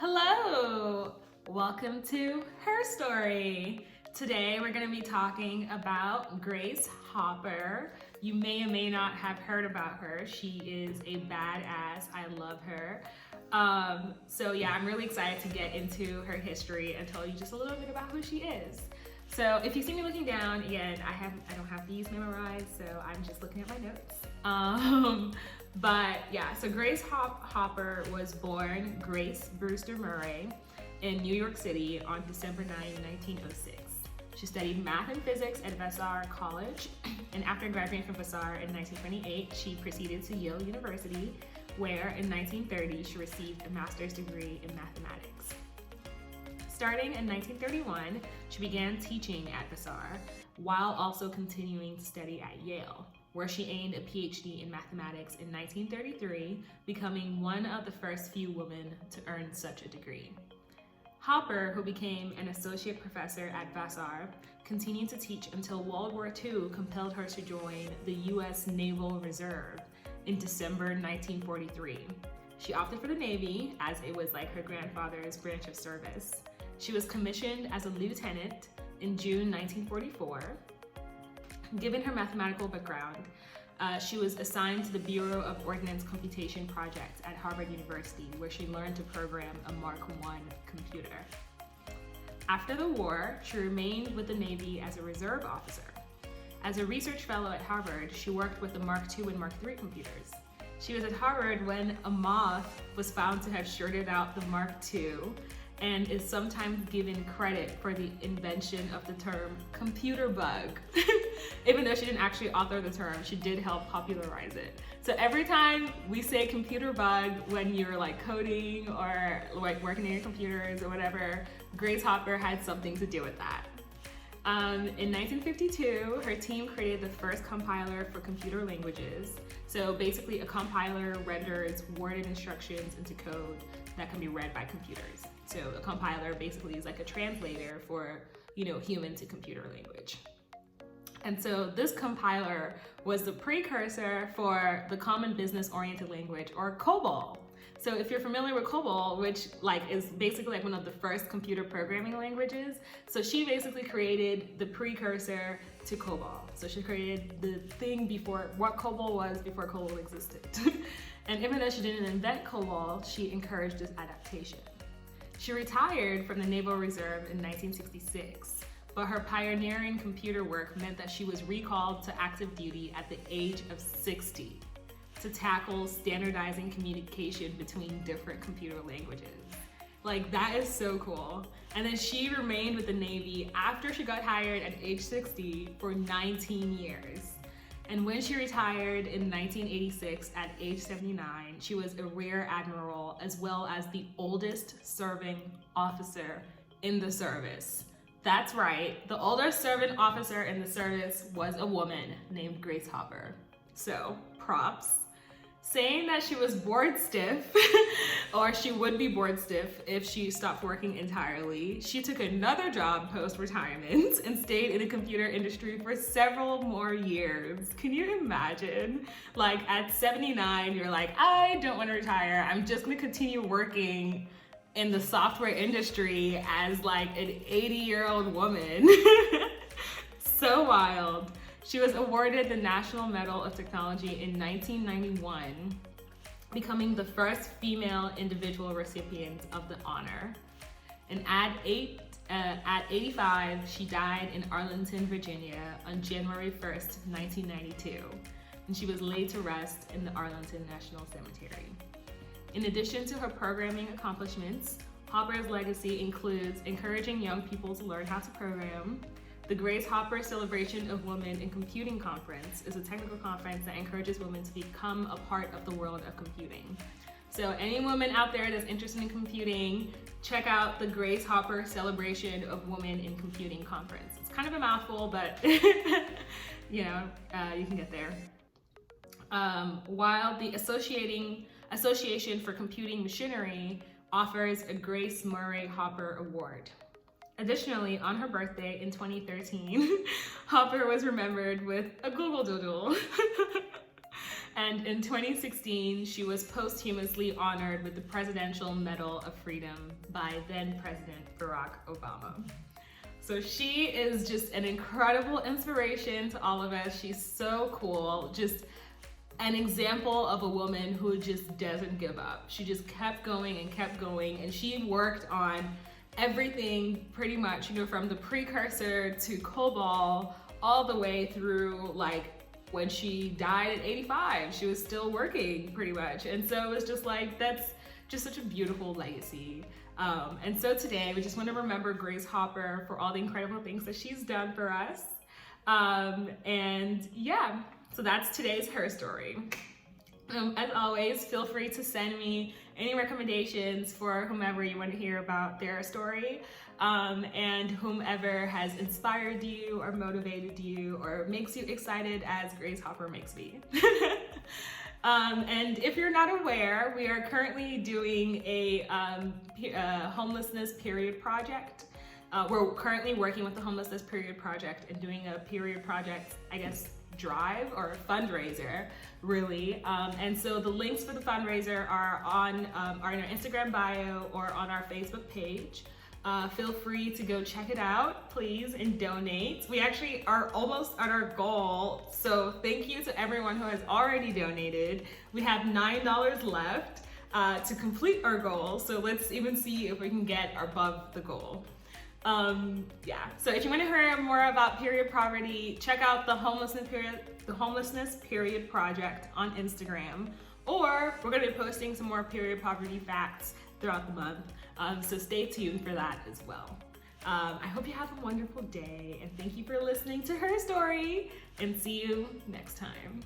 Hello! Welcome to Herstory. Today we're going to be talking about Grace Hopper. You may or may not have heard about her. She is a badass. I love her. So yeah, I'm really excited to get into her history and tell you just a little bit about who she is. So if you see me looking down, again, I don't have these memorized, so I'm just looking at my notes. But yeah, so Grace Hopper was born Grace Brewster Murray in New York City on December 9, 1906. She studied math and physics at Vassar College, and after graduating from Vassar in 1928, she proceeded to Yale University, where in 1930 she received a master's degree in mathematics. Starting in 1931, she began teaching at Vassar while also continuing to study at Yale, where she gained a PhD in mathematics in 1933, becoming one of the first few women to earn such a degree. Hopper, who became an associate professor at Vassar, continued to teach until World War II compelled her to join the U.S. Naval Reserve in December 1943. She opted for the Navy, as it was like her grandfather's branch of service. She was commissioned as a lieutenant in June 1944. Given her mathematical background, she was assigned to the Bureau of Ordnance Computation Project at Harvard University, where she learned to program a Mark I computer. After the war, she remained with the Navy as a reserve officer. As a research fellow at Harvard, she worked with the Mark II and Mark III computers. She was at Harvard when a moth was found to have shorted out the Mark II, and is sometimes given credit for the invention of the term computer bug. Even though she didn't actually author the term, she did help popularize it. So every time we say computer bug when you're like coding or like working in your computers or whatever, Grace Hopper had something to do with that. In 1952, her team created the first compiler for computer languages. So basically a compiler renders worded instructions into code that can be read by computers. So a compiler basically is like a translator for, human to computer language. And so this compiler was the precursor for the Common Business-Oriented Language, or Cobol. So if you're familiar with Cobol, which is basically one of the first computer programming languages, so she basically created the precursor to Cobol. So she created the thing before, what Cobol was before Cobol existed. And even though she didn't invent Cobol, she encouraged its adaptation. She retired from the Naval Reserve in 1966, but her pioneering computer work meant that she was recalled to active duty at the age of 60 to tackle standardizing communication between different computer languages. That is so cool. And then she remained with the Navy after she got hired at age 60 for 19 years. And when she retired in 1986 at age 79, she was a Rear Admiral as well as the oldest serving officer in the service. That's right, the oldest serving officer in the service was a woman named Grace Hopper. So, props. Saying that she was bored stiff, or she would be bored stiff if she stopped working entirely, she took another job post-retirement and stayed in the computer industry for several more years. Can you imagine? At 79, you're like, I don't want to retire. I'm just gonna continue working in the software industry as an 80-year-old woman. So wild. She was awarded the National Medal of Technology in 1991, becoming the first female individual recipient of the honor. And at 85, she died in Arlington, Virginia on January 1st, 1992, and she was laid to rest in the Arlington National Cemetery. In addition to her programming accomplishments, Hopper's legacy includes encouraging young people to learn how to program. The Grace Hopper Celebration of Women in Computing Conference is a technical conference that encourages women to become a part of the world of computing. So any woman out there that's interested in computing, check out the Grace Hopper Celebration of Women in Computing Conference. It's kind of a mouthful, but you can get there. While the Association for Computing Machinery offers a Grace Murray Hopper Award. Additionally, on her birthday in 2013, Hopper was remembered with a Google Doodle. And in 2016, she was posthumously honored with the Presidential Medal of Freedom by then President Barack Obama. So she is just an incredible inspiration to all of us. She's so cool. Just an example of a woman who just doesn't give up. She just kept going, and she worked on everything pretty much, you know, from the precursor to Cobol all the way through like when she died at 85. She was still working pretty much. And so it was just like, that's just such a beautiful legacy. And so today we just want to remember Grace Hopper for all the incredible things that she's done for us. And yeah, so that's today's Her Story. As always, feel free to send me any recommendations for whomever you want to hear about their story, and whomever has inspired you or motivated you or makes you excited as Grace Hopper makes me. And if you're not aware, we are currently doing a homelessness period project. We're currently working with the Homelessness Period Project and doing a period project, I guess, drive or fundraiser, really. And so the links for the fundraiser are in our Instagram bio or on our Facebook page. Feel free to go check it out, please, and donate. We actually are almost at our goal, so thank you to everyone who has already donated. We have $9 left to complete our goal, so let's even see if we can get above the goal. Yeah, so if you want to hear more about period poverty, check out the Homelessness Period Project on Instagram, or we're going to be posting some more period poverty facts throughout the month, so stay tuned for that as well. I hope you have a wonderful day, and thank you for listening to Her Story, and see you next time.